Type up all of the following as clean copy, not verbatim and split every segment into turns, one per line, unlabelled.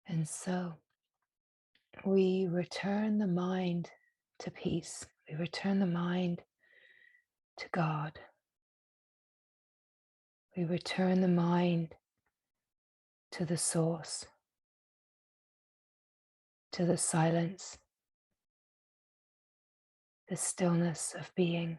And so we return the mind to peace. We return the mind to God. We return the mind to the source, to the silence, the stillness of being.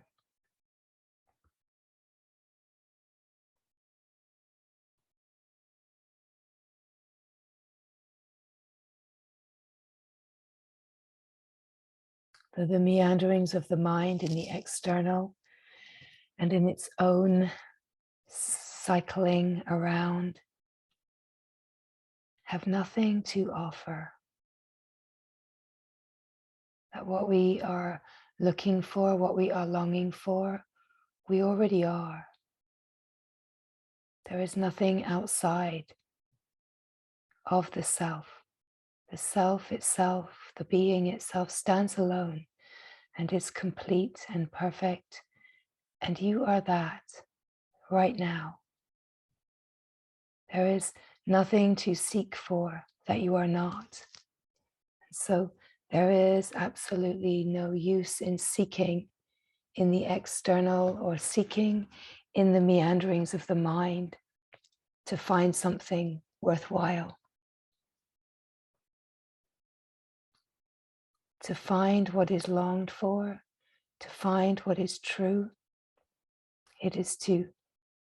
The meanderings of the mind in the external and in its own cycling around have nothing to offer. That what we are looking for, what we are longing for, we already are. There is nothing outside of the self. The self itself, the being itself, stands alone and is complete and perfect. And you are that right now. There is nothing to seek for that you are not. So there is absolutely no use in seeking in the external or seeking in the meanderings of the mind to find something worthwhile. To find what is longed for, to find what is true, it is to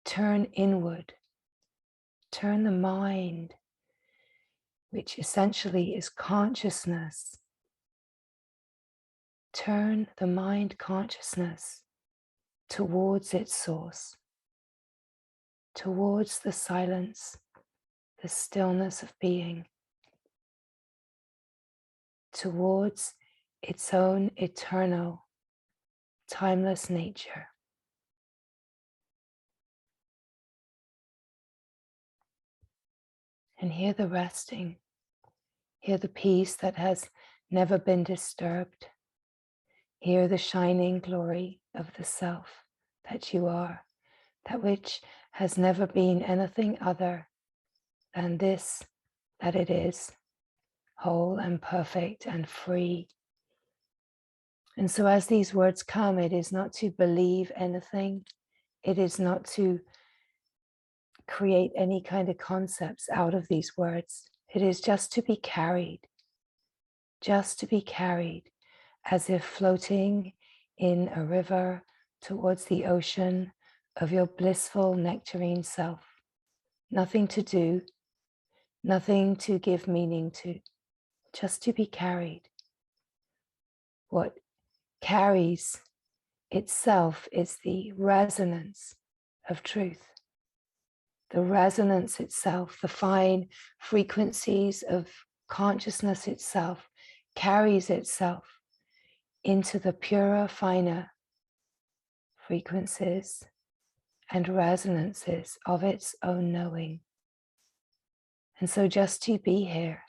turn inward, turn the mind, which essentially is consciousness. Turn the mind consciousness towards its source, towards the silence, the stillness of being, towards its own eternal, timeless nature. And hear the resting, hear the peace that has never been disturbed. Hear the shining glory of the self that you are, that which has never been anything other than this, that it is, whole and perfect and free. And so as these words come, it is not to believe anything. It is not to create any kind of concepts out of these words. It is just to be carried as if floating in a river towards the ocean of your blissful nectarine self. Nothing to do, nothing to give meaning to, just to be carried. What carries itself is the resonance of truth. The resonance itself, the fine frequencies of consciousness itself, carries itself into the purer, finer frequencies and resonances of its own knowing. And so just to be here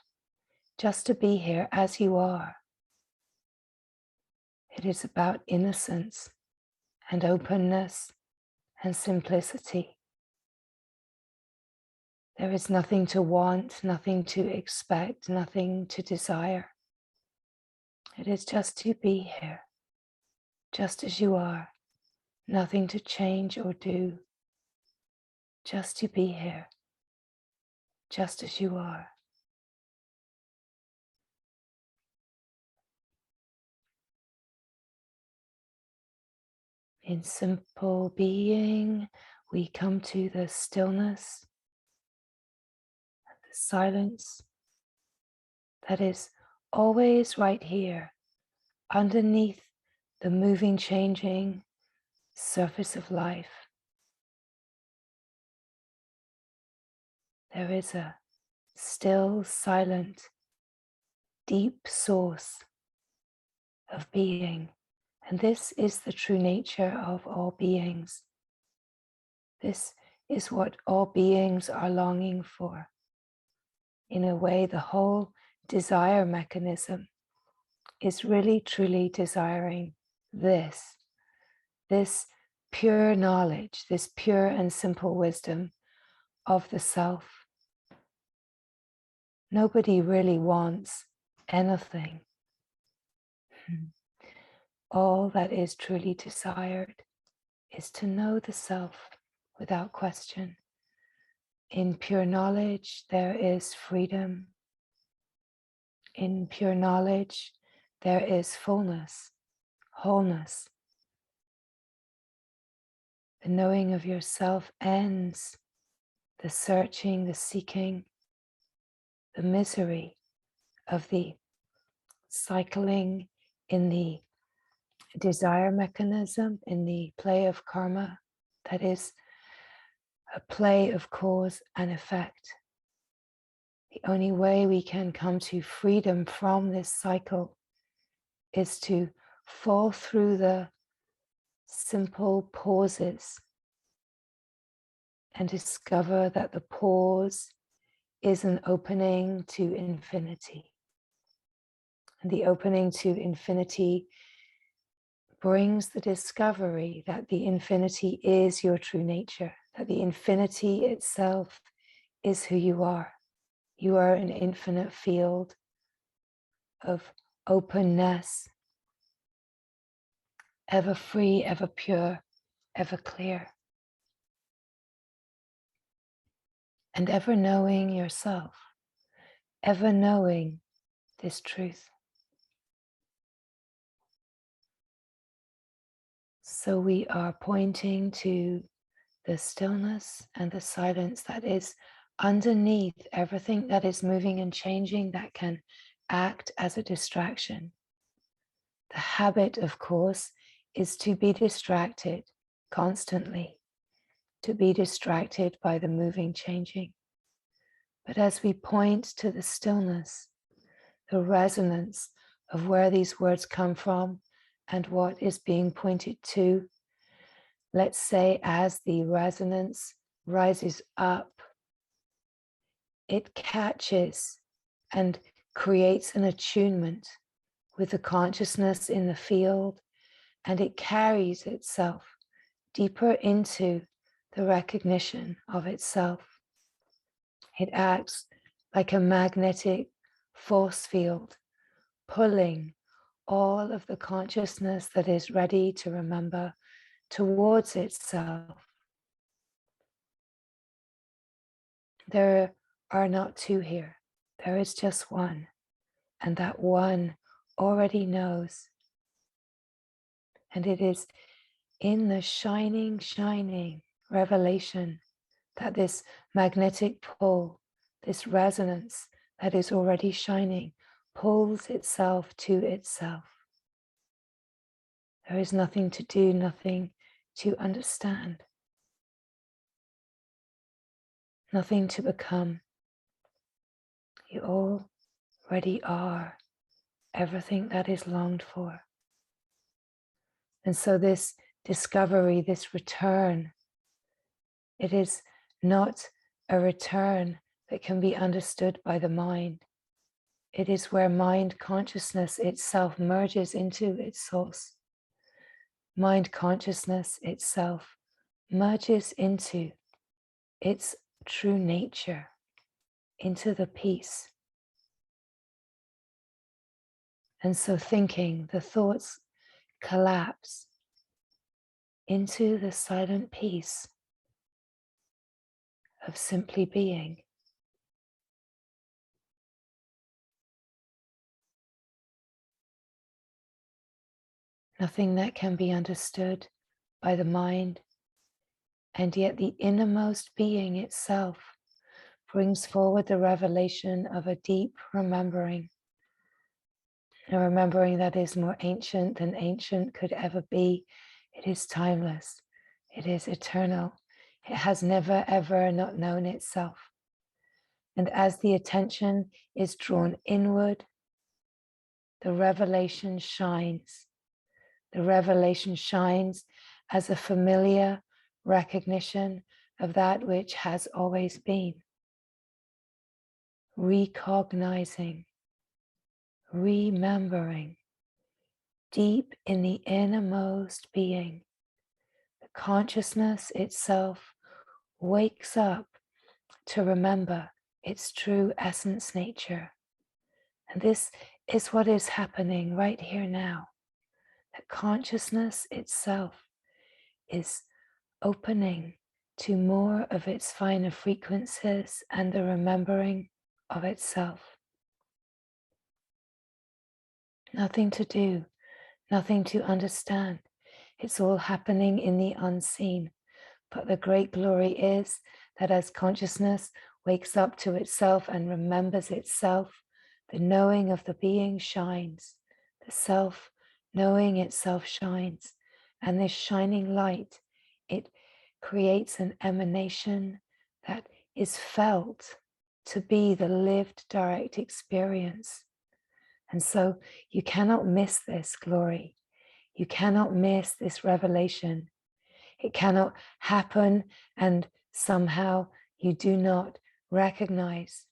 as you are, it is about innocence and openness and simplicity. There is nothing to want, nothing to expect, nothing to desire. It is just to be here, just as you are, nothing to change or do, just to be here, just as you are. In simple being, we come to the stillness, the silence that is always right here, underneath the moving, changing surface of life. There is a still, silent, deep source of being. And this is the true nature of all beings. This is what all beings are longing for. In a way, the whole desire mechanism is really, truly desiring this pure knowledge, this pure and simple wisdom of the self. Nobody really wants anything. All that is truly desired is to know the self without question. In pure knowledge, there is freedom. In pure knowledge, there is fullness, wholeness. The knowing of yourself ends the searching, the seeking, the misery of the cycling in the desire mechanism, in the play of karma, that is a play of cause and effect. The only way we can come to freedom from this cycle is to fall through the simple pauses and discover that the pause is an opening to infinity. And the opening to infinity brings the discovery that the infinity is your true nature, that the infinity itself is who you are. You are an infinite field of openness, ever free, ever pure, ever clear, and ever knowing yourself, ever knowing this truth. So we are pointing to the stillness and the silence that is underneath everything that is moving and changing that can act as a distraction. The habit, of course, is to be distracted constantly, to be distracted by the moving, changing. But as we point to the stillness, the resonance of where these words come from and what is being pointed to, let's say as the resonance rises up, it catches and creates an attunement with the consciousness in the field, and it carries itself deeper into the recognition of itself. It acts like a magnetic force field, pulling all of the consciousness that is ready to remember towards itself. There are not two here. There is just one, and that one already knows. And it is in the shining, shining revelation that this magnetic pull, this resonance that is already shining, pulls itself to itself. There is nothing to do, nothing to understand, nothing to become. You already are everything that is longed for. And so this discovery, this return, it is not a return that can be understood by the mind. It is where mind consciousness itself merges into its source. Mind consciousness itself merges into its true nature, into the peace. And so thinking, the thoughts collapse into the silent peace of simply being. Nothing that can be understood by the mind, and yet the innermost being itself brings forward the revelation of a deep remembering, a remembering that is more ancient than ancient could ever be. It is timeless, it is eternal, it has never ever not known itself. And as the attention is drawn inward, the revelation shines. The revelation shines as a familiar recognition of that which has always been. Recognizing, remembering, deep in the innermost being, the consciousness itself wakes up to remember its true essence nature. And this is what is happening right here now. That consciousness itself is opening to more of its finer frequencies and the remembering of itself. Nothing to do, nothing to understand. It's all happening in the unseen. But the great glory is that as consciousness wakes up to itself and remembers itself, the knowing of the being shines. The self knowing itself shines. And this shining light, it creates an emanation that is felt to be the lived direct experience. And so you cannot miss this glory. You cannot miss this revelation. It cannot happen and somehow you do not recognize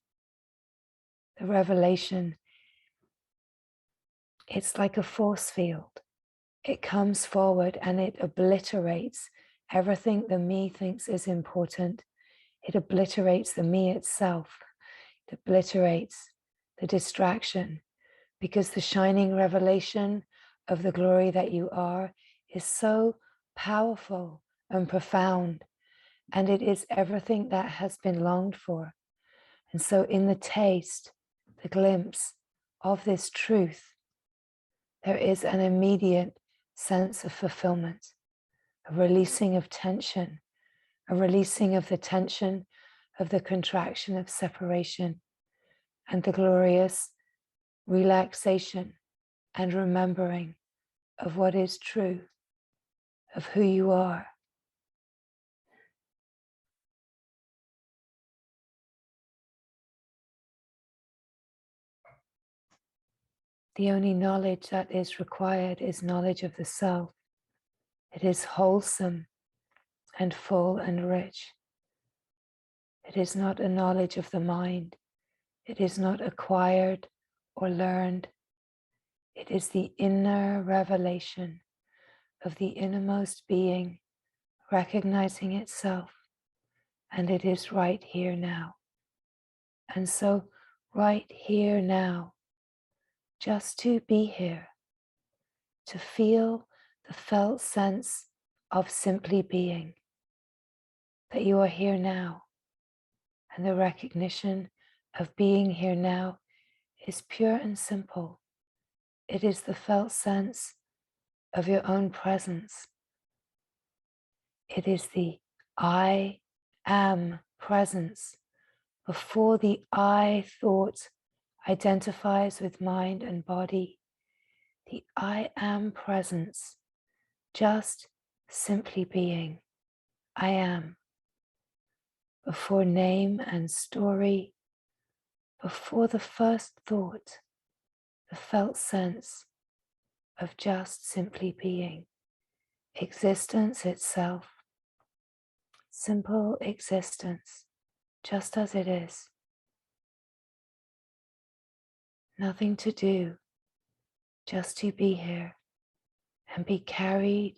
the revelation. It's like a force field. It comes forward and it obliterates everything the me thinks is important. It obliterates the me itself. It obliterates the distraction, because the shining revelation of the glory that you are is so powerful and profound, and it is everything that has been longed for. And so in the taste, the glimpse of this truth, there is an immediate sense of fulfillment, a releasing of tension, a releasing of the tension of the contraction of separation, and the glorious relaxation and remembering of what is true, of who you are. The only knowledge that is required is knowledge of the self. It is wholesome and full and rich. It is not a knowledge of the mind. It is not acquired or learned. It is the inner revelation of the innermost being recognizing itself, and it is right here now. And so right here now, just to be here, to feel the felt sense of simply being, that you are here now, and the recognition of being here now is pure and simple. It is the felt sense of your own presence. It is the I am presence before the I thought identifies with mind and body. The I am presence, just simply being. I am. Before name and story, before the first thought, the felt sense of just simply being. Existence itself, simple existence, just as it is. Nothing to do, just to be here and be carried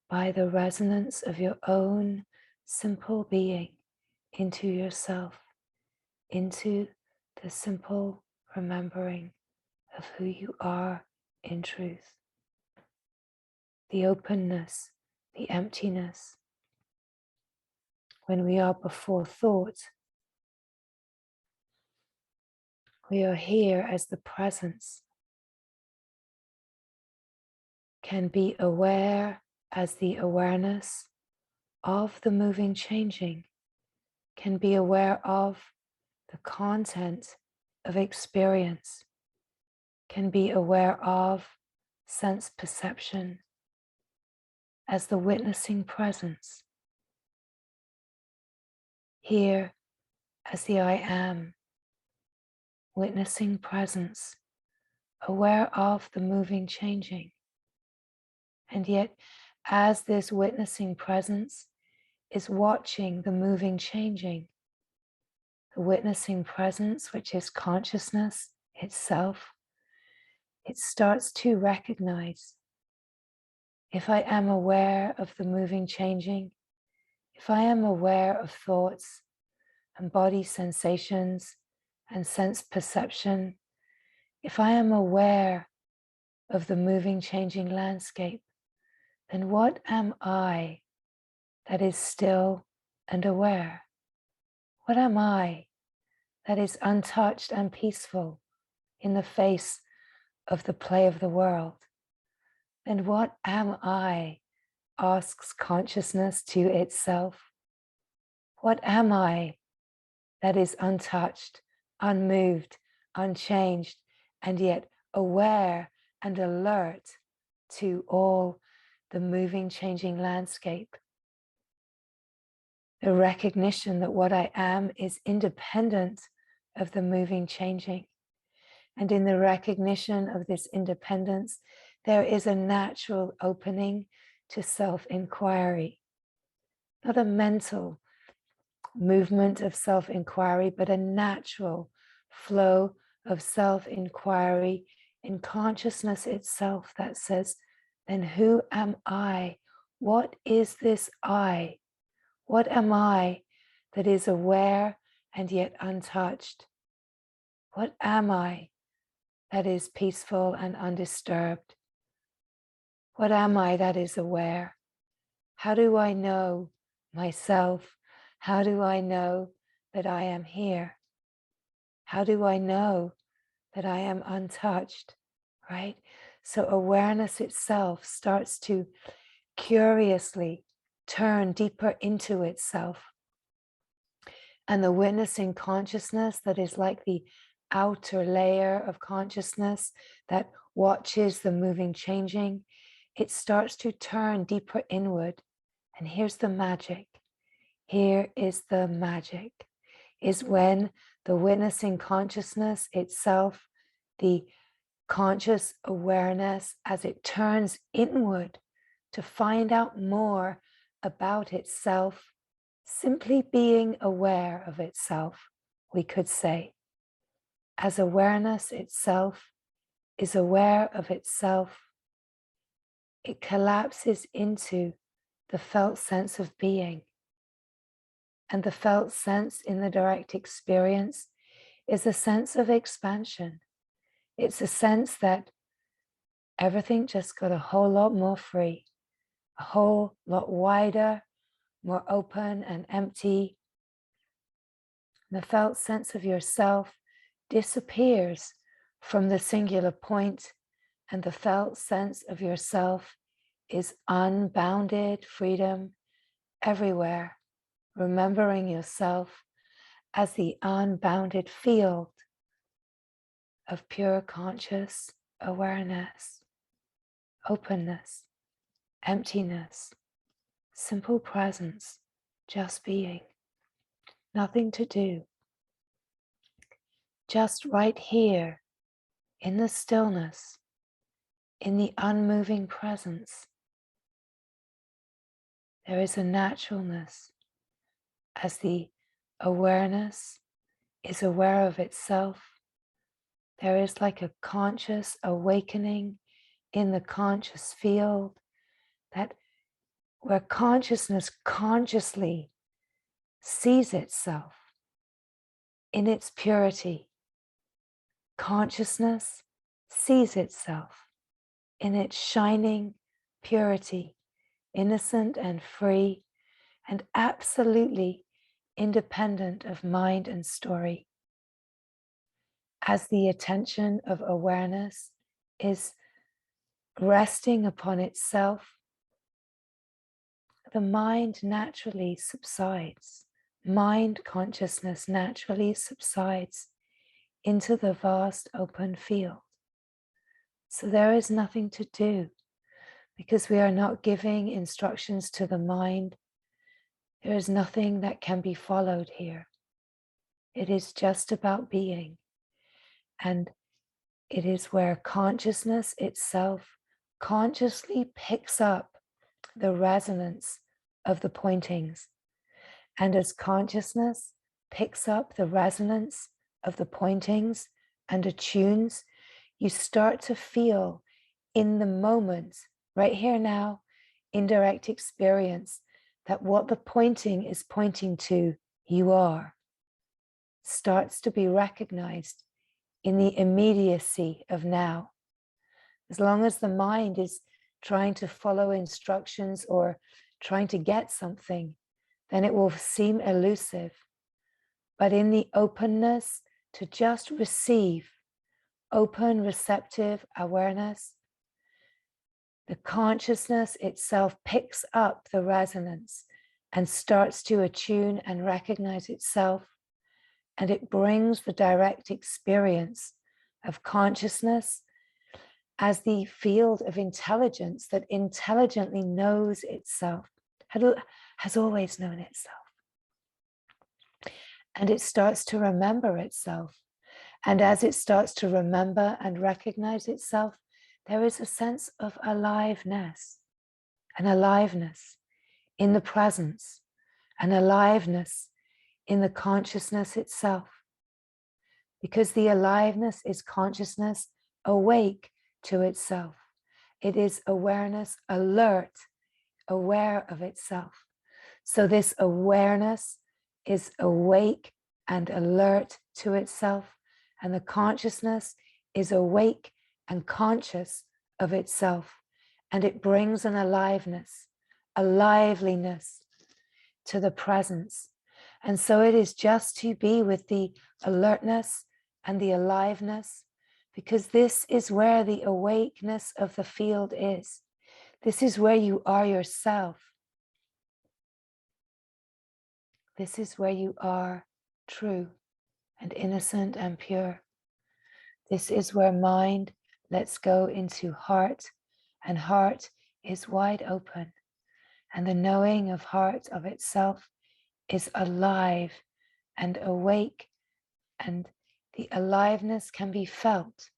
by the resonance of your own simple being into yourself, into the simple remembering of who you are in truth. The openness, the emptiness. When we are before thought, we are here as the presence, can be aware as the awareness of the moving changing, can be aware of the content of experience, can be aware of sense perception as the witnessing presence. Here as the I am, witnessing presence, aware of the moving changing. And yet, as this witnessing presence is watching the moving changing, the witnessing presence, which is consciousness itself, it starts to recognize, if I am aware of the moving changing, if I am aware of thoughts, and body sensations and sense perception, if I am aware of the moving, changing landscape, then what am I that is still and aware? What am I that is untouched and peaceful in the face of the play of the world? Then what am I? Asks consciousness to itself. What am I that is untouched, unmoved, unchanged, and yet aware and alert to all the moving, changing landscape? The recognition that what I am is independent of the moving, changing. And in the recognition of this independence, there is a natural opening to self-inquiry. Not a mental movement of self-inquiry, but a natural flow of self-inquiry in consciousness itself that says, then who am I? What is this I? What am I that is aware and yet untouched? What am I that is peaceful and undisturbed? What am I that is aware? How do I know myself? How do I know that I am here? How do I know that I am untouched, right? So awareness itself starts to curiously turn deeper into itself. And the witnessing consciousness that is like the outer layer of consciousness that watches the moving, changing, it starts to turn deeper inward. And here's the magic. Here is the magic, is when the witnessing consciousness itself, the conscious awareness, as it turns inward to find out more about itself, simply being aware of itself, we could say, as awareness itself is aware of itself, it collapses into the felt sense of being. And the felt sense in the direct experience is a sense of expansion. It's a sense that everything just got a whole lot more free, a whole lot wider, more open and empty. The felt sense of yourself disappears from the singular point, and the felt sense of yourself is unbounded freedom everywhere, remembering yourself as the unbounded field of pure conscious awareness, openness, emptiness, simple presence, just being, nothing to do, just right here in the stillness, in the unmoving presence. There is a naturalness as the awareness is aware of itself. There is like a conscious awakening in the conscious field, that where consciousness consciously sees itself in its purity. Consciousness sees itself in its shining purity, innocent and free, and absolutely independent of mind and story. As the attention of awareness is resting upon itself, the mind naturally subsides. Mind consciousness naturally subsides into the vast open field. So there is nothing to do, because we are not giving instructions to the mind. There is nothing that can be followed here. It is just about being. And it is where consciousness itself consciously picks up the resonance of the pointings. And as consciousness picks up the resonance of the pointings and attunes, you start to feel in the moment, right here now, in direct experience, that what the pointing is pointing to, you are. starts to be recognized in the immediacy of now. As long as the mind is trying to follow instructions or trying to get something, then it will seem elusive. But in the openness to just receive, open, receptive awareness, the consciousness itself picks up the resonance and starts to attune and recognize itself. And it brings the direct experience of consciousness as the field of intelligence that intelligently knows itself, has always known itself. And it starts to remember itself. And as it starts to remember and recognize itself, there is a sense of aliveness, an aliveness in the presence, an aliveness in the consciousness itself. Because the aliveness is consciousness awake to itself. It is awareness alert, aware of itself. So this awareness is awake and alert to itself, and the consciousness is awake and conscious of itself, and it brings an aliveness, a liveliness to the presence. And so it is just to be with the alertness and the aliveness, because this is where the awakeness of the field is. This is where you are yourself. This is where you are true and innocent and pure. This is where mind lets go into heart, and heart is wide open, and the knowing of heart of itself is alive and awake, and the aliveness can be felt.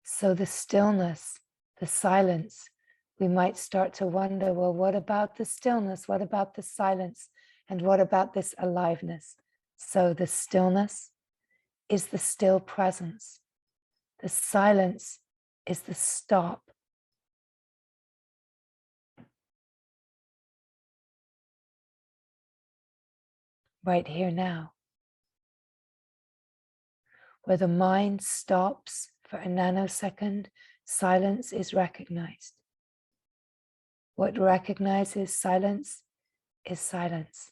So the stillness, the silence, we might start to wonder, well, what about the stillness? What about the silence? And what about this aliveness? So the stillness is the still presence. The silence is the stop. Right here now. Where the mind stops for a nanosecond, silence is recognized. What recognizes silence is silence.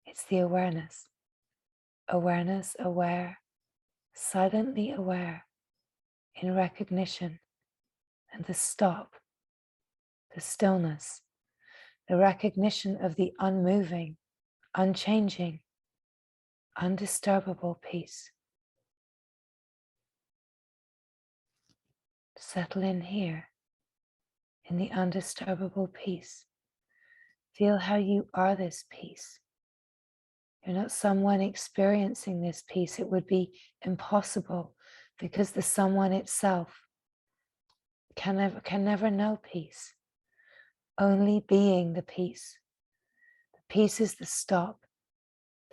It's the awareness. Awareness, aware, silently aware, in recognition, and the stop, the stillness, the recognition of the unmoving, unchanging, undisturbable peace. Settle in here, in the undisturbable peace. Feel how you are this peace. You're not someone experiencing this peace. It would be impossible, because the someone itself can never know peace. Only being the peace. The peace is the stop,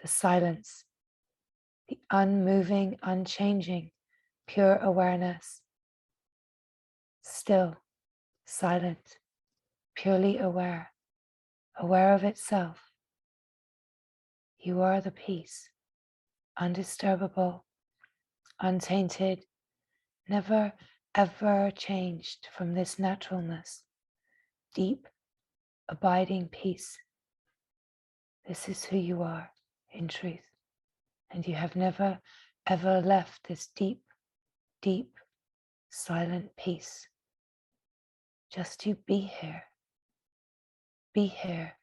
the silence, the unmoving, unchanging, pure awareness. Still, silent, purely aware, aware of itself. You are the peace, undisturbable, untainted, never ever changed from this naturalness, deep, abiding peace. This is who you are in truth, and you have never ever left this deep, deep, silent peace. Just to be here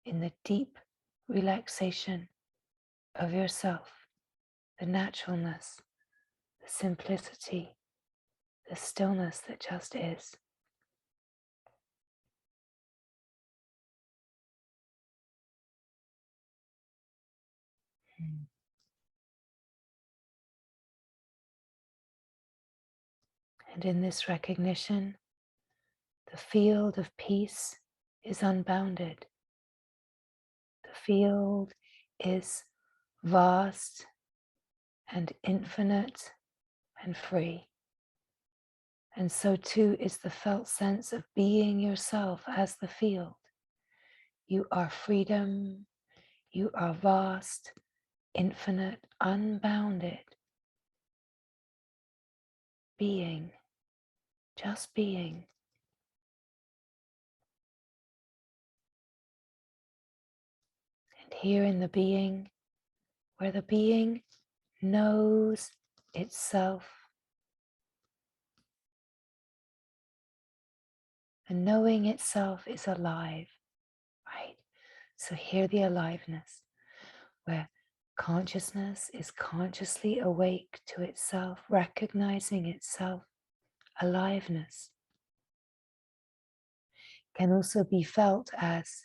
in the deep relaxation of yourself, the naturalness, the simplicity, the stillness that just is. And in this recognition, the field of peace is unbounded. The field is vast and infinite and free. And so too is the felt sense of being yourself as the field. You are freedom, You are vast, infinite, unbounded being, just being. And here in the being, where the being knows itself, and knowing itself is alive, right? So here the aliveness, where consciousness is consciously awake to itself, recognizing itself, aliveness can also be felt as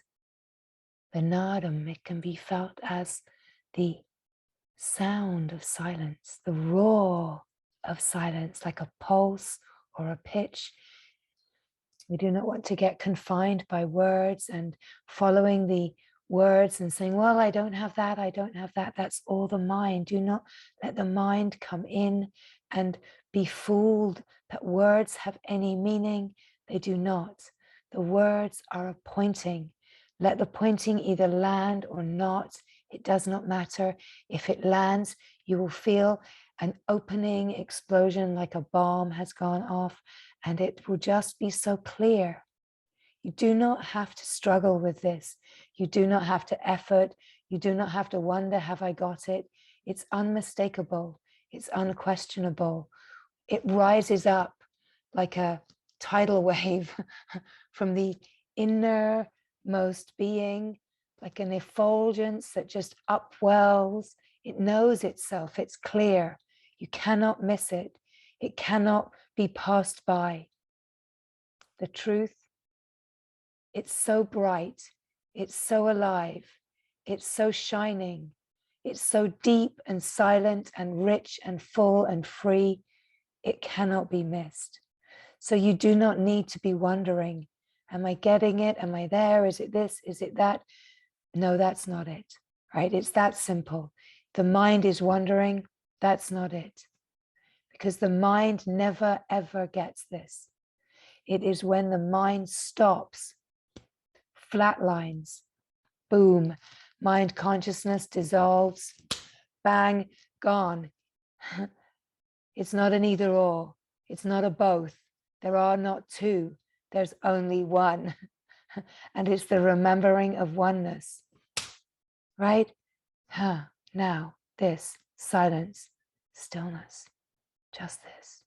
the nadam. It can be felt as the sound of silence, the roar of silence, like a pulse or a pitch. We do not want to get confined by words and following the words and saying, well, I don't have that, I don't have that. That's all the mind. Do not let the mind come in and be fooled that words have any meaning. They do not. The words are a pointing. Let the pointing either land or not. It does not matter. If it lands, you will feel an opening explosion like a bomb has gone off, and it will just be so clear. You do not have to struggle with this. You do not have to effort. You do not have to wonder, have I got it? It's unmistakable. It's unquestionable. It rises up like a tidal wave from the innermost being, like an effulgence that just upwells. It knows itself. It's clear. You cannot miss it. It cannot be passed by. The truth, it's so bright. It's so alive. It's so shining. It's so deep and silent and rich and full and free. It cannot be missed. So you do not need to be wondering, am I getting it? Am I there? Is it this? Is it that? No, that's not it, right? It's that simple. The mind is wondering, that's not it. Because the mind never, ever gets this. It is when the mind stops, flatlines, boom, mind consciousness dissolves, bang, gone. It's not an either or. It's not a both. There are not two. There's only one. And it's the remembering of oneness, right? Now, this, silence, stillness, just this,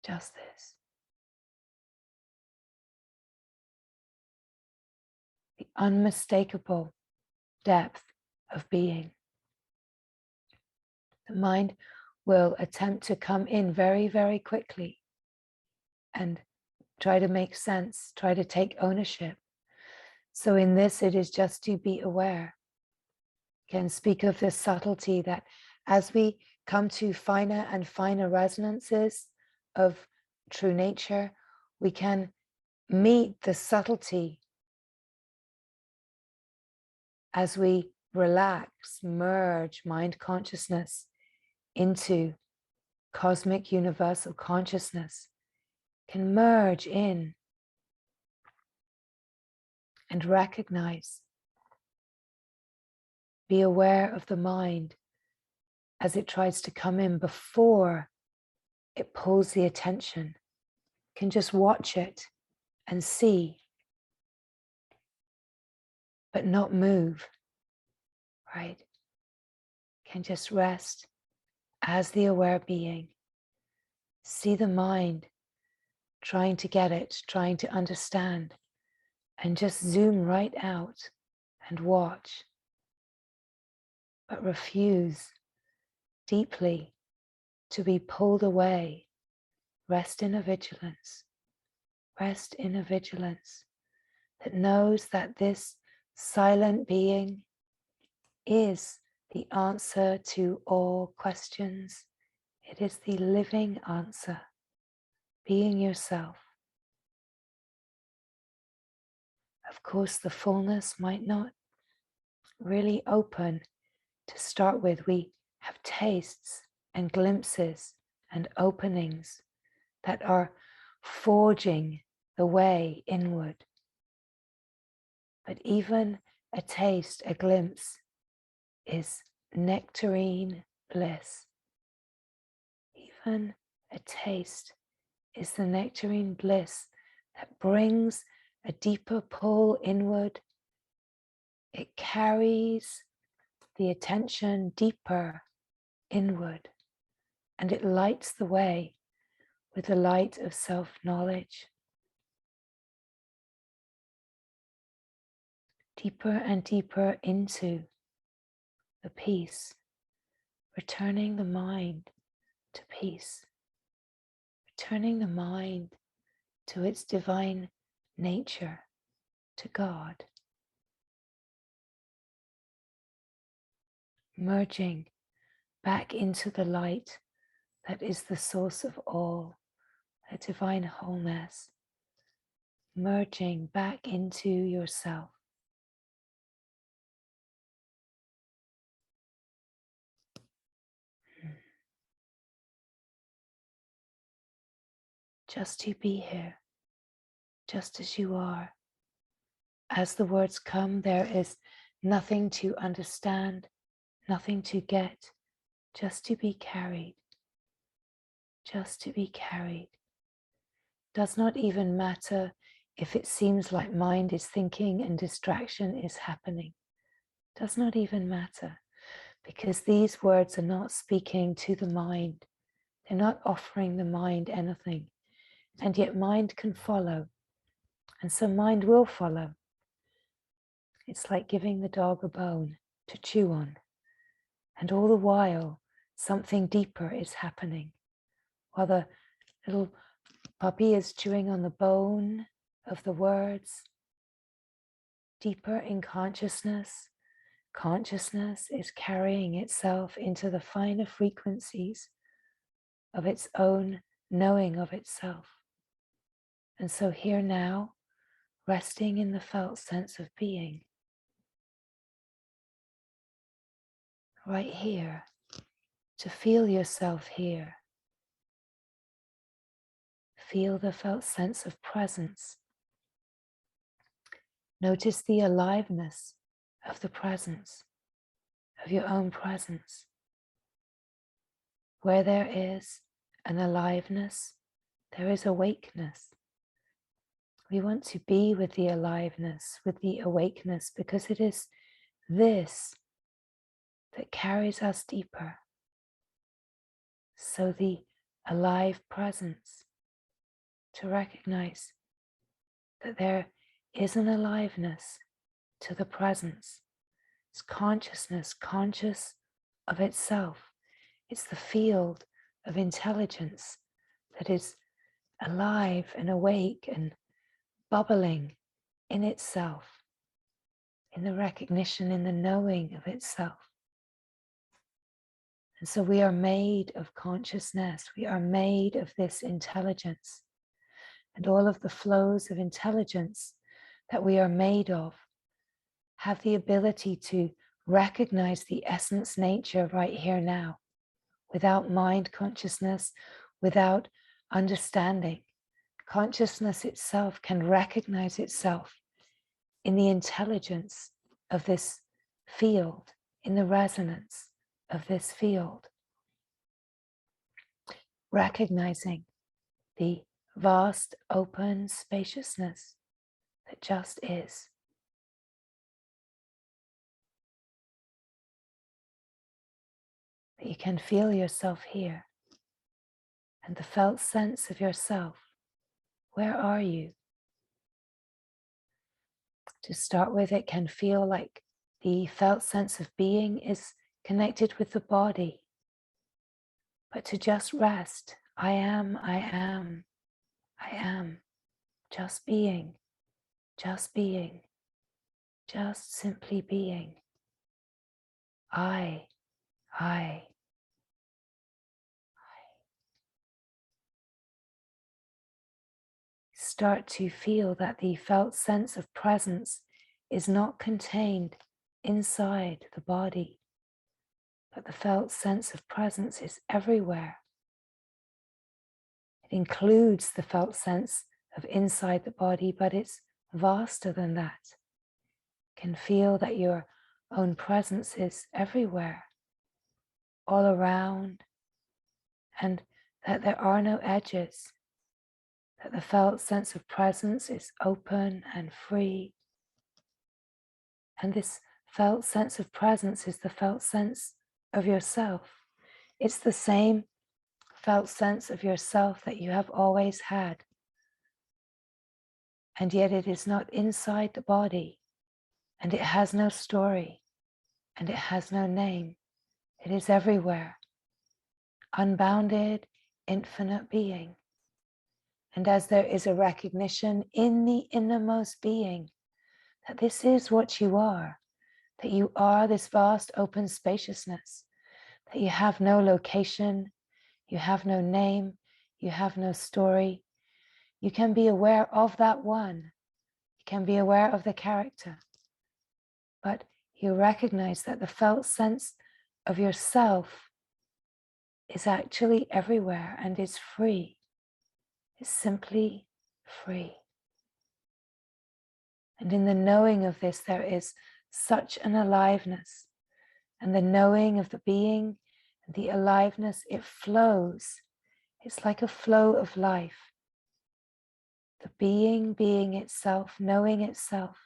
just this. The unmistakable depth of being. The mind will attempt to come in very, very quickly and try to make sense, try to take ownership. So in this, it is just to be aware. Again, speak of this subtlety that as we come to finer and finer resonances of true nature, we can meet the subtlety as we relax, merge mind consciousness into cosmic universal consciousness, can merge in and recognize, be aware of the mind as it tries to come in before it pulls the attention. Can just watch it and see, but not move, right? Can just rest as the aware being. See the mind trying to get it, trying to understand, and just zoom right out and watch, but refuse deeply to be pulled away. Rest in a vigilance. Rest in a vigilance that knows that this silent being is the answer to all questions. It is the living answer, being yourself. Of course, the fullness might not really open to start with. We have tastes and glimpses and openings that are forging the way inward. But even a taste, a glimpse is nectarine bliss. Even a taste is the nectarine bliss that brings a deeper pull inward. It carries the attention deeper inward, and it lights the way with the light of self-knowledge. Deeper and deeper into the peace, returning the mind to peace, returning the mind to its divine nature, to God, merging back into the light that is the source of all, a divine wholeness, merging back into yourself. Just to be here, just as you are. As the words come, there is nothing to understand, nothing to get, just to be carried, just to be carried. Does not even matter if it seems like mind is thinking and distraction is happening. Does not even matter, because these words are not speaking to the mind. They're not offering the mind anything, and yet mind can follow, and so mind will follow. It's like giving the dog a bone to chew on, and all the while something deeper is happening. While the little puppy is chewing on the bone of the words, deeper in consciousness, consciousness is carrying itself into the finer frequencies of its own knowing of itself. And so here now, resting in the felt sense of being, right here, to feel yourself here. Feel the felt sense of presence. Notice the aliveness of the presence, of your own presence. Where there is an aliveness, there is awakeness. We want to be with the aliveness, with the awakeness, because it is this that carries us deeper. So the alive presence, to recognize that there is an aliveness to the presence. It's consciousness, conscious of itself. It's the field of intelligence that is alive and awake and bubbling in itself, in the recognition, in the knowing of itself. And so we are made of consciousness. We are made of this intelligence. And all of the flows of intelligence that we are made of have the ability to recognize the essence nature right here now, without mind consciousness, without understanding. Consciousness itself can recognize itself in the intelligence of this field, in the resonance of this field. Recognizing the vast open spaciousness that just is. That you can feel yourself here, and the felt sense of yourself. Where are you? To start with, it can feel like the felt sense of being is connected with the body. But to just rest, I am, I am, I am, just being, just being, just simply being. I. Start to feel that the felt sense of presence is not contained inside the body, but the felt sense of presence is everywhere. It includes the felt sense of inside the body, but it's vaster than that. You can feel that you're own presence is everywhere, all around, and that there are no edges, that the felt sense of presence is open and free. And this felt sense of presence is the felt sense of yourself. It's the same felt sense of yourself that you have always had. And yet it is not inside the body, and it has no story, and it has no name. It is everywhere, unbounded, infinite being. And as there is a recognition in the innermost being that this is what you are, that you are this vast open spaciousness, that you have no location, you have no name, you have no story, you can be aware of that one, you can be aware of the character, but you recognize that the felt sense of yourself is actually everywhere and is free, is simply free. And in the knowing of this, there is such an aliveness, and the knowing of the being, the aliveness, it flows. It's like a flow of life. The being itself, knowing itself,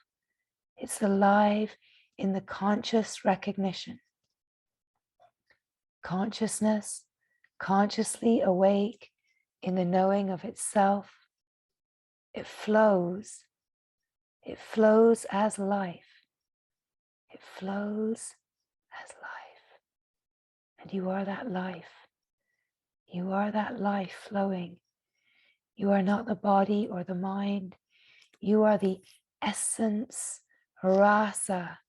it's alive in the conscious recognition. Consciousness, consciously awake in the knowing of itself. It flows. It flows as life. It flows as life. And you are that life. You are that life flowing. You are not the body or the mind. You are the essence, rasa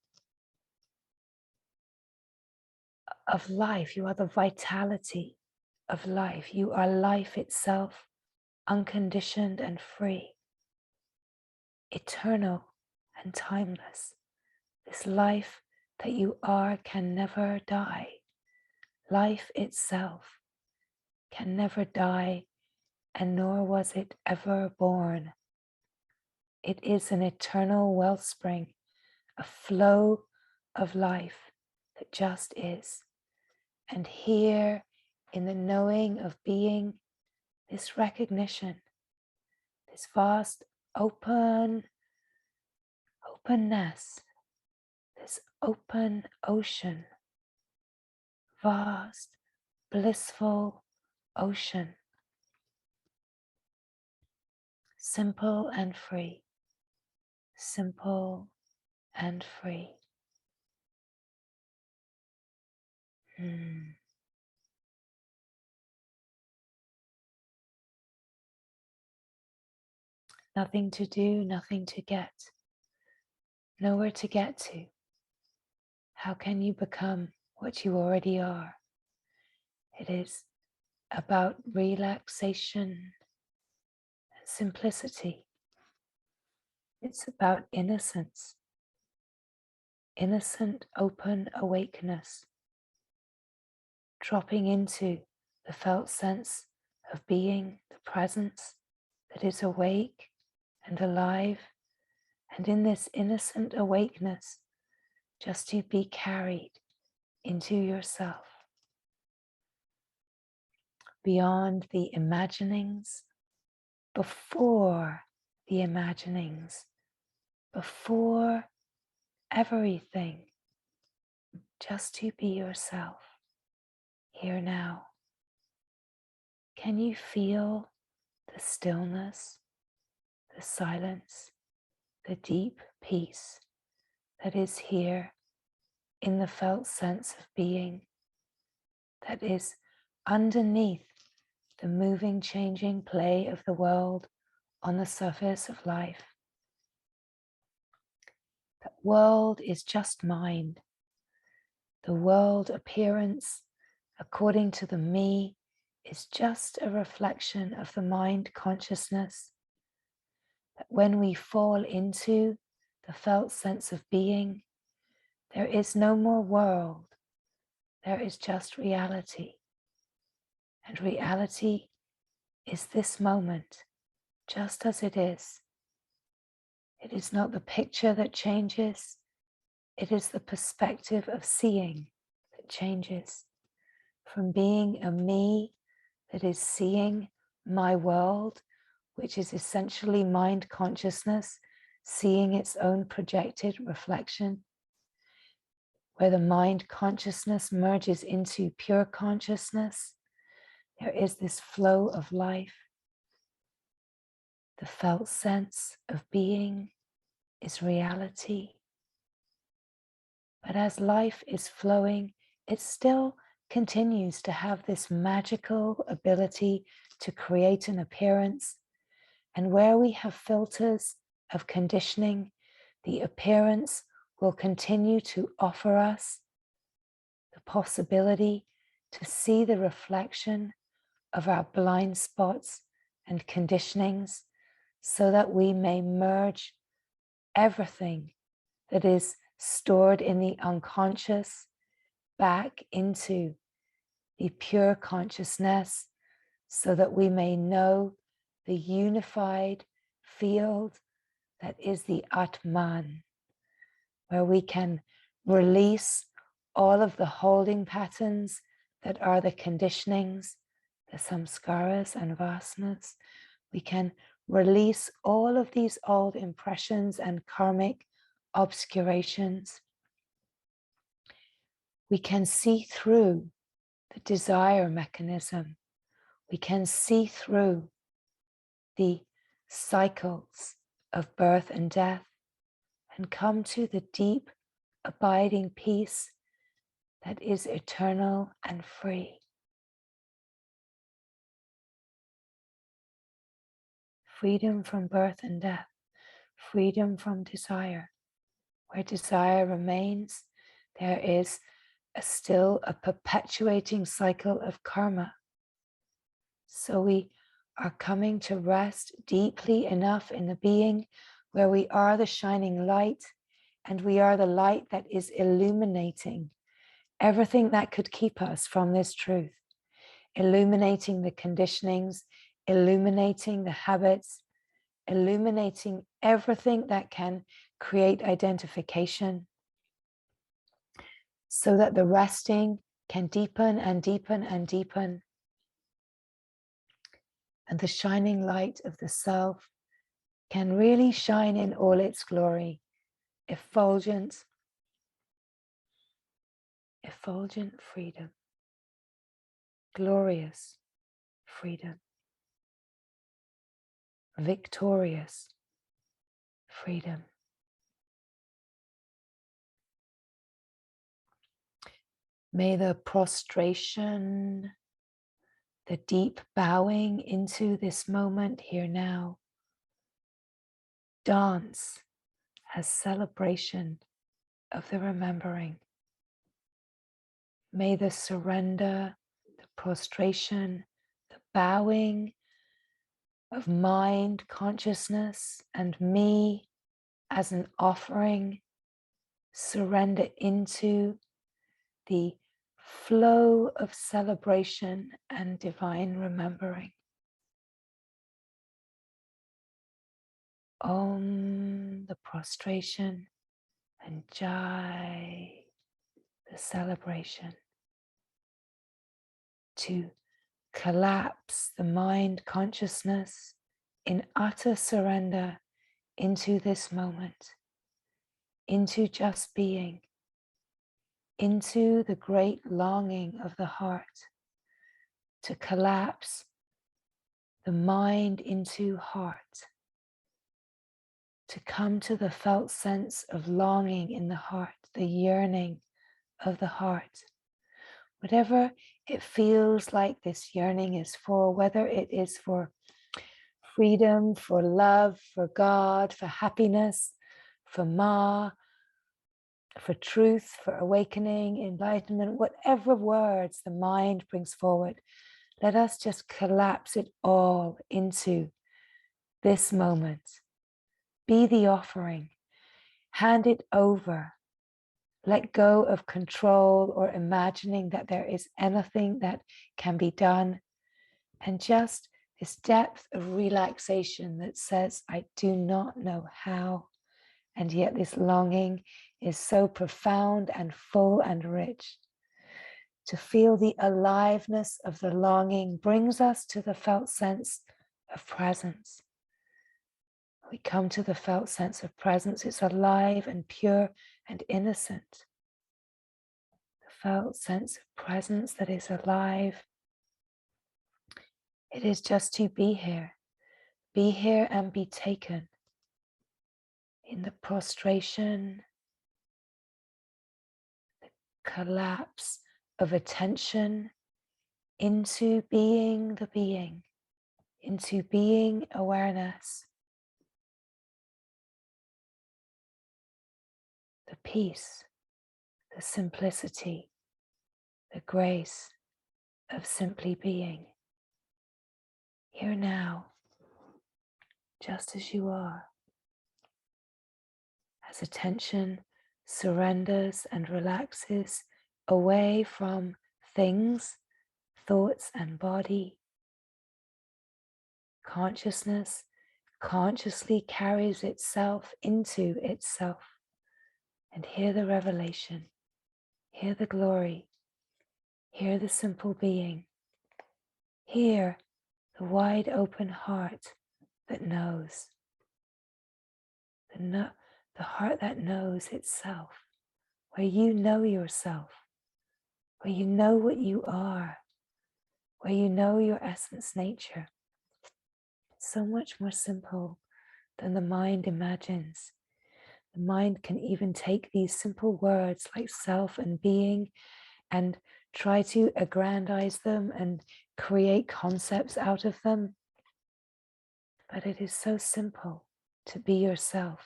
of life. You are the vitality of life. You are life itself, unconditioned and free, eternal and timeless. This life that you are can never die. Life itself can never die, and nor was it ever born. It is an eternal wellspring, a flow of life that just is. And here in the knowing of being, this recognition, this vast openness, this open ocean, vast, blissful ocean, simple and free, simple and free. Nothing to do, nothing to get, nowhere to get to. How can you become what you already are? It is about relaxation and simplicity. It's about innocence, innocent, open awakeness, dropping into the felt sense of being, the presence that is awake and alive, and in this innocent awakeness, just to be carried into yourself, beyond the imaginings, before the imaginings, before everything, just to be yourself, here now. Can you feel the stillness, the silence, the deep peace that is here in the felt sense of being, that is underneath the moving, changing play of the world on the surface of life? The world is just mind. The world appearance, according to the me, is just a reflection of the mind consciousness. That when we fall into the felt sense of being, there is no more world. There is just reality. And reality is this moment, just as it is. It is not the picture that changes. It is the perspective of seeing that changes from being a me that is seeing my world, which is essentially mind consciousness, seeing its own projected reflection, where the mind consciousness merges into pure consciousness. There is this flow of life. The felt sense of being is reality. But as life is flowing, it still continues to have this magical ability to create an appearance. And where we have filters of conditioning, the appearance will continue to offer us the possibility to see the reflection of our blind spots and conditionings, so that we may merge everything that is stored in the unconscious back into the pure consciousness, so that we may know the unified field that is the Atman, where we can release all of the holding patterns that are the conditionings, the samskaras and vasanas. We can release all of these old impressions and karmic obscurations. We can see through the desire mechanism. We can see through the cycles of birth and death and come to the deep, abiding peace that is eternal and free. Freedom from birth and death, freedom from desire. Where desire remains, there is still a perpetuating cycle of karma. So we are coming to rest deeply enough in the being where we are the shining light, and we are the light that is illuminating everything that could keep us from this truth, illuminating the conditionings, illuminating the habits, illuminating everything that can create identification, so that the resting can deepen and deepen and deepen. And the shining light of the self can really shine in all its glory, effulgent freedom, glorious freedom, victorious freedom. May the prostration, the deep bowing into this moment here now, dance as celebration of the remembering. May the surrender, the prostration, the bowing of mind, consciousness, and me as an offering surrender into the flow of celebration and divine remembering. Om, the prostration, and Jai, the celebration. To collapse the mind consciousness in utter surrender into this moment, into just being, into the great longing of the heart, to collapse the mind into heart, to come to the felt sense of longing in the heart, the yearning of the heart. Whatever it feels like this yearning is for, whether it is for freedom, for love, for God, for happiness, for Ma, for truth, for awakening, enlightenment, whatever words the mind brings forward, let us just collapse it all into this moment. Be the offering, hand it over, let go of control or imagining that there is anything that can be done, and just this depth of relaxation that says, I do not know how, And yet this longing is so profound and full and rich. To feel the aliveness of the longing brings us to the felt sense of presence. We come to the felt sense of presence. It's alive and pure and innocent. The felt sense of presence that is alive. It is just to be here and be taken in the prostration, the collapse of attention into being the being, into being awareness. The peace, the simplicity, the grace of simply being. Here now, just as you are. As attention surrenders and relaxes away from things, thoughts and body, consciousness consciously carries itself into itself. And hear the revelation, hear the glory, hear the simple being, hear the wide open heart that knows, the heart that knows itself, where you know yourself, where you know what you are, where you know your essence nature. It's so much more simple than the mind imagines. The mind can even take these simple words like self and being and try to aggrandize them and create concepts out of them. But it is so simple to be yourself.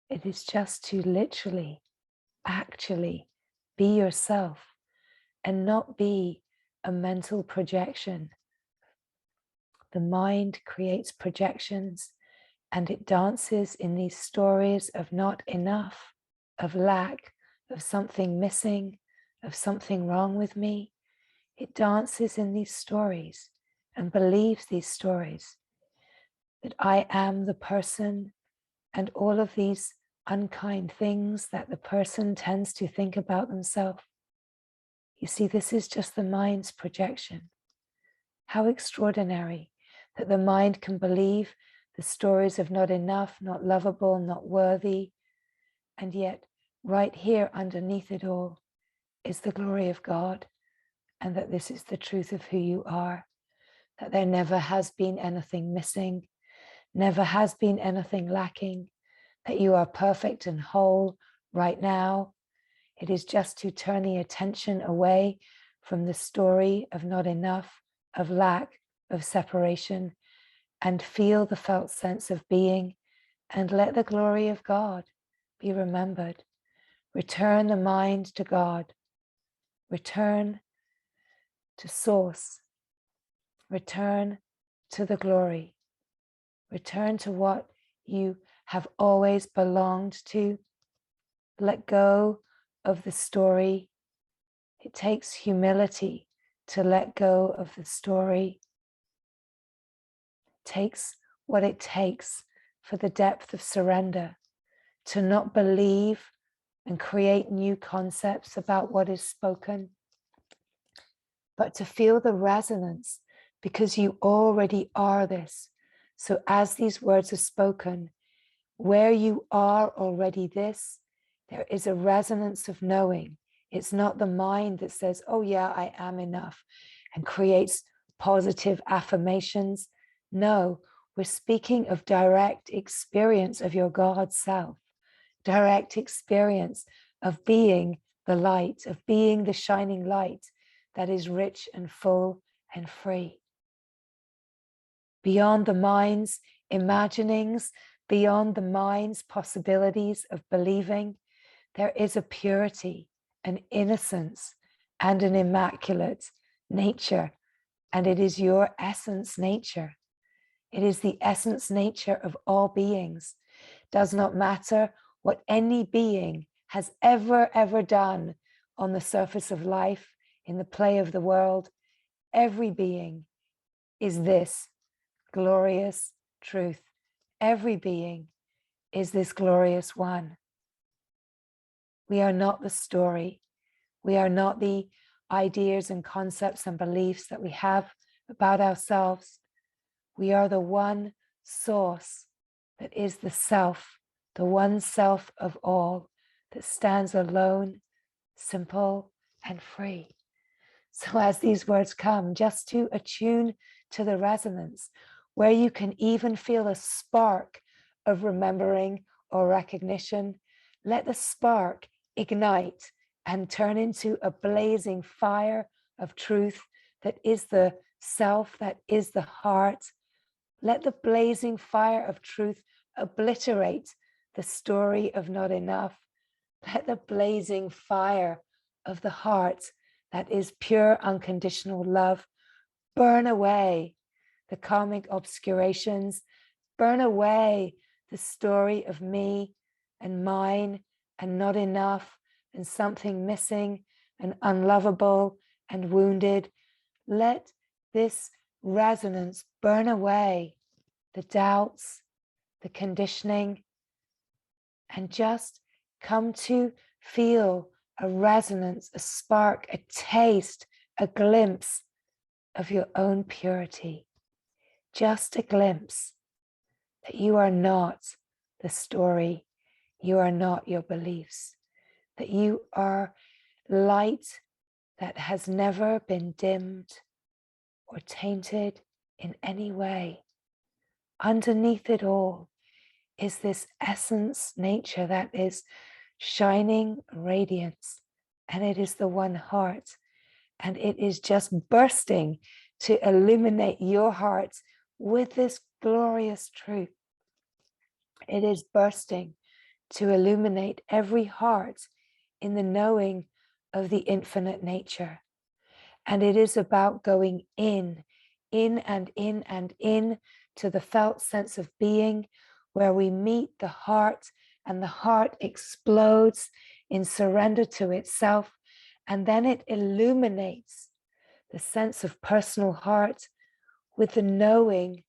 It is just to literally, actually be yourself and not be a mental projection. The mind creates projections and it dances in these stories of not enough, of lack, of something missing, of something wrong with me. It dances in these stories and believes these stories that I am the person and all of these unkind things that the person tends to think about themselves. You see, this is just the mind's projection. How extraordinary that the mind can believe the stories of not enough, not lovable, not worthy. And yet, right here underneath it all is the glory of God, and that this is the truth of who you are, that there never has been anything missing, never has been anything lacking, that you are perfect and whole right now. It is just to turn the attention away from the story of not enough, of lack, of separation, and feel the felt sense of being, and let the glory of God be remembered. Return the mind to God. Return to source. Return to the glory. Return to what you have always belonged to. Let go of the story. It takes humility to let go of the story. It takes what it takes for the depth of surrender to not believe and create new concepts about what is spoken, but to feel the resonance because you already are this. So as these words are spoken, where you are already this, there is a resonance of knowing. It's not the mind that says, oh yeah, I am enough, and creates positive affirmations. No, we're speaking of direct experience of your God self, direct experience of being the light, of being the shining light that is rich and full and free. Beyond the mind's imaginings, beyond the mind's possibilities of believing, there is a purity, an innocence, and an immaculate nature. And it is your essence nature. It is the essence nature of all beings. Does not matter what any being has ever done on the surface of life, in the play of the world. Every being is this glorious truth. Every being is this glorious one. We are not the story. We are not the ideas and concepts and beliefs that we have about ourselves. We are the one source that is the self, the one self of all that stands alone, simple and free. So as these words come, just to attune to the resonance, where you can even feel a spark of remembering or recognition, let the spark ignite and turn into a blazing fire of truth that is the self, that is the heart. Let the blazing fire of truth obliterate the story of not enough. Let the blazing fire of the heart that is pure unconditional love burn away the karmic obscurations, burn away the story of me and mine and not enough and something missing and unlovable and wounded. Let this resonance burn away the doubts, the conditioning, and just come to feel a resonance, a spark, a taste, a glimpse of your own purity. Just a glimpse that you are not the story, you are not your beliefs, that you are light that has never been dimmed or tainted in any way. Underneath it all is this essence nature that is shining radiance, and it is the one heart, and it is just bursting to illuminate your heart with this glorious truth. It is bursting to illuminate every heart in the knowing of the infinite nature. And it is about going in and in to the felt sense of being, where we meet the heart and the heart explodes in surrender to itself. And then it illuminates the sense of personal heart with the knowing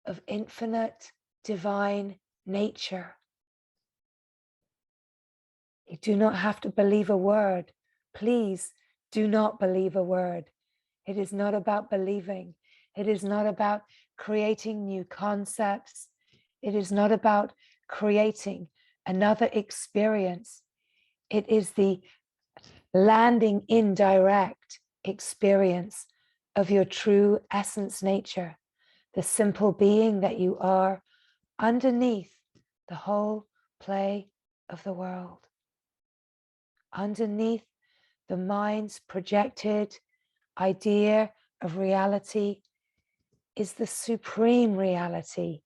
of infinite divine nature. You do not have to believe a word. Please do not believe a word. It is not about believing. It is not about creating new concepts. It is not about creating another experience. It is the landing in direct experience of your true essence nature, the simple being that you are underneath the whole play of the world. Underneath the mind's projected idea of reality is the supreme reality,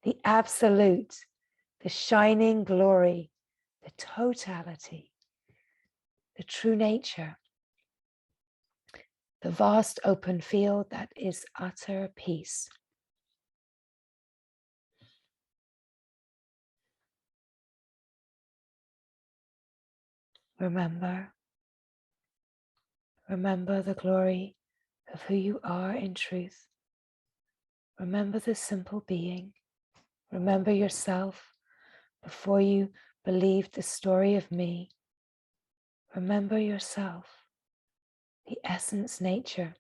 the absolute, the shining glory, the totality, the true nature, the vast open field that is utter peace. Remember the glory of who you are in truth. Remember the simple being. Remember yourself before you believed the story of me. Remember yourself, the essence nature,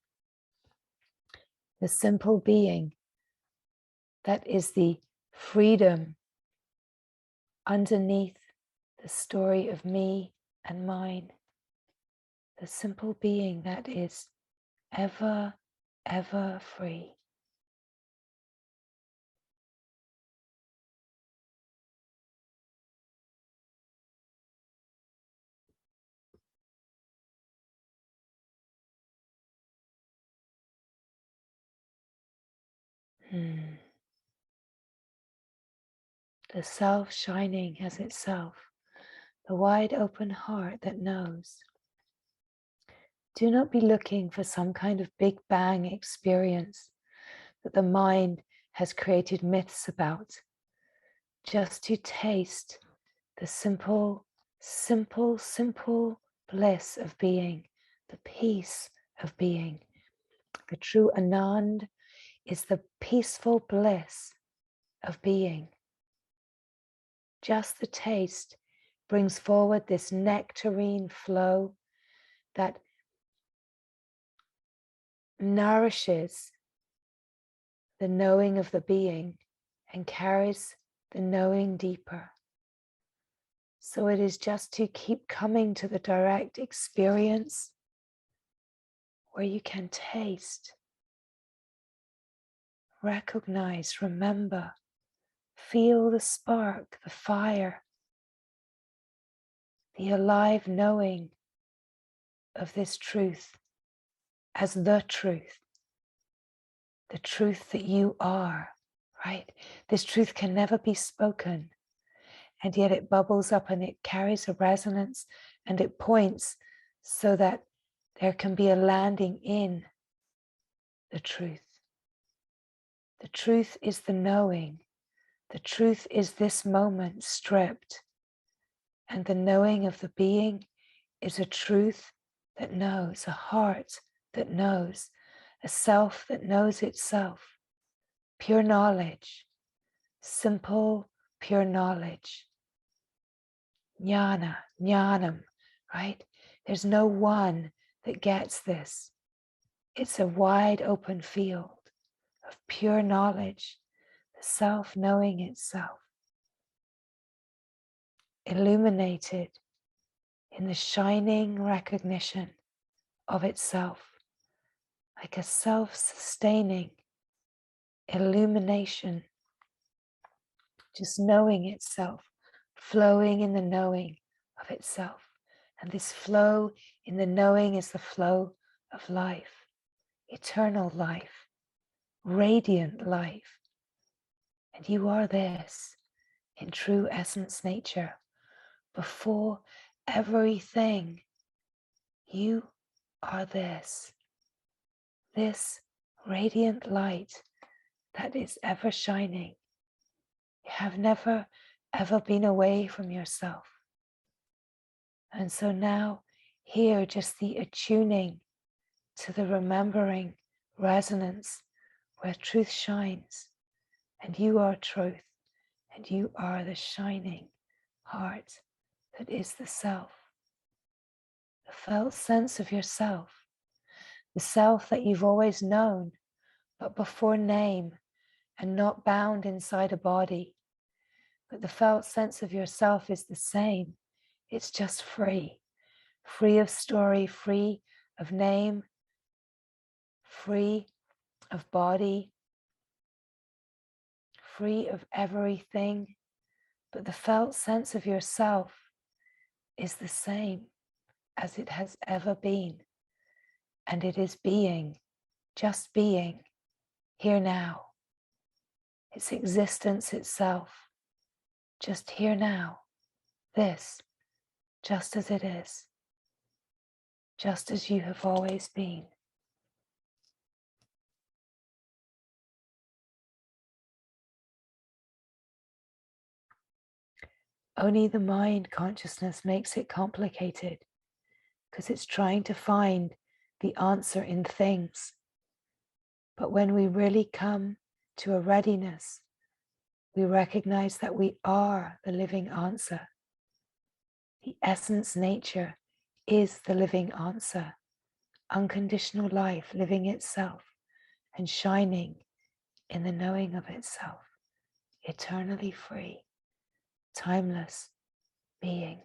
the simple being that is the freedom underneath the story of me and mine. The simple being that is ever, ever free. The self shining as itself, the wide open heart that knows. Do not be looking for some kind of big bang experience that the mind has created myths about. Just to taste the simple, simple, simple bliss of being, the peace of being. The true Anand is the peaceful bliss of being. just the taste, brings forward this nectarine flow that nourishes the knowing of the being and carries the knowing deeper. So it is just to keep coming to the direct experience where you can taste, recognize, remember, feel the spark, the fire, the alive knowing of this truth as the truth that you are, right? This truth can never be spoken, and yet it bubbles up and it carries a resonance and it points so that there can be a landing in the truth. The truth is the knowing. The truth is this moment stripped. And the knowing of the being is a truth that knows, a heart that knows, a self that knows itself. Pure knowledge, simple, pure knowledge. Jnana, jnanam, right? There's no one that gets this. It's a wide open field of pure knowledge, the self knowing itself, illuminated in the shining recognition of itself, like a self-sustaining illumination, just knowing itself, flowing in the knowing of itself. And this flow in the knowing is the flow of life, eternal life, radiant life. And you are this in true essence nature. Before everything, you are this radiant light that is ever shining. You have never, ever been away from yourself. And so now, here, just the attuning to the remembering resonance where truth shines, and you are truth, and you are the shining heart that is the self, the felt sense of yourself, the self that you've always known, but before name and not bound inside a body. But the felt sense of yourself is the same. It's just free, free of story, free of name, free of body, free of everything. But the felt sense of yourself is the same as it has ever been. And it is being, just being, here now. It's existence itself, just here now. This, just as it is, just as you have always been. Only the mind consciousness makes it complicated because it's trying to find the answer in things. But when we really come to a readiness, we recognize that we are the living answer. The essence nature is the living answer. Unconditional life living itself and shining in the knowing of itself, eternally free, timeless being.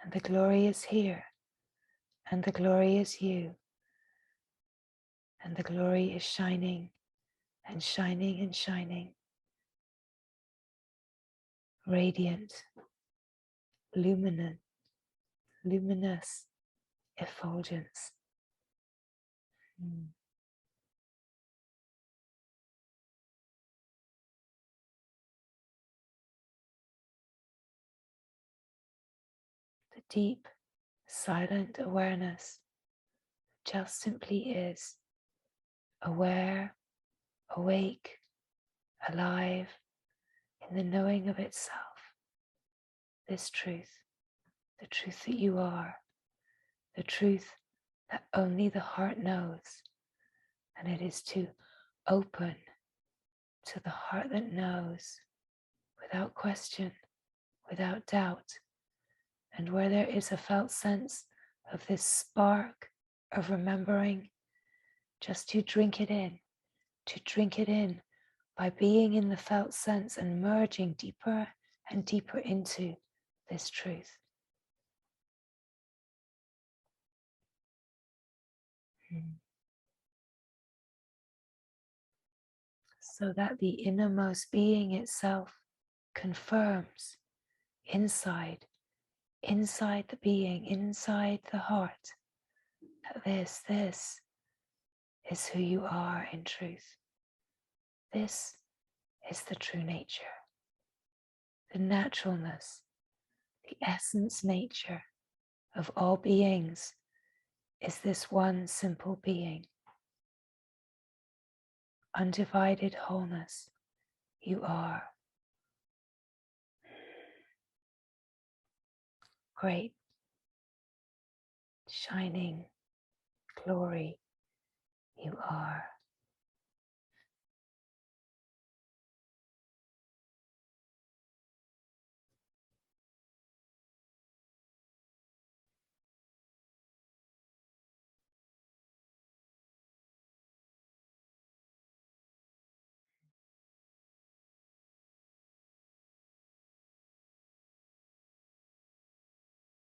And the glory is here, and the glory is you, and the glory is shining and shining and shining, radiant, luminous, luminous effulgence. The deep, silent awareness just simply is aware, awake, alive in the knowing of itself. This truth, the truth that you are, the truth that only the heart knows, And it is to open to the heart that knows without question, without doubt. And where there is a felt sense of this spark of remembering, just to drink it in by being in the felt sense and merging deeper and deeper into this truth. So that the innermost being itself confirms inside the being, inside the heart, that this is who you are in truth. This is the true nature, the naturalness, the essence nature of all beings is this one simple being. Undivided wholeness, you are. Great, shining glory, you are.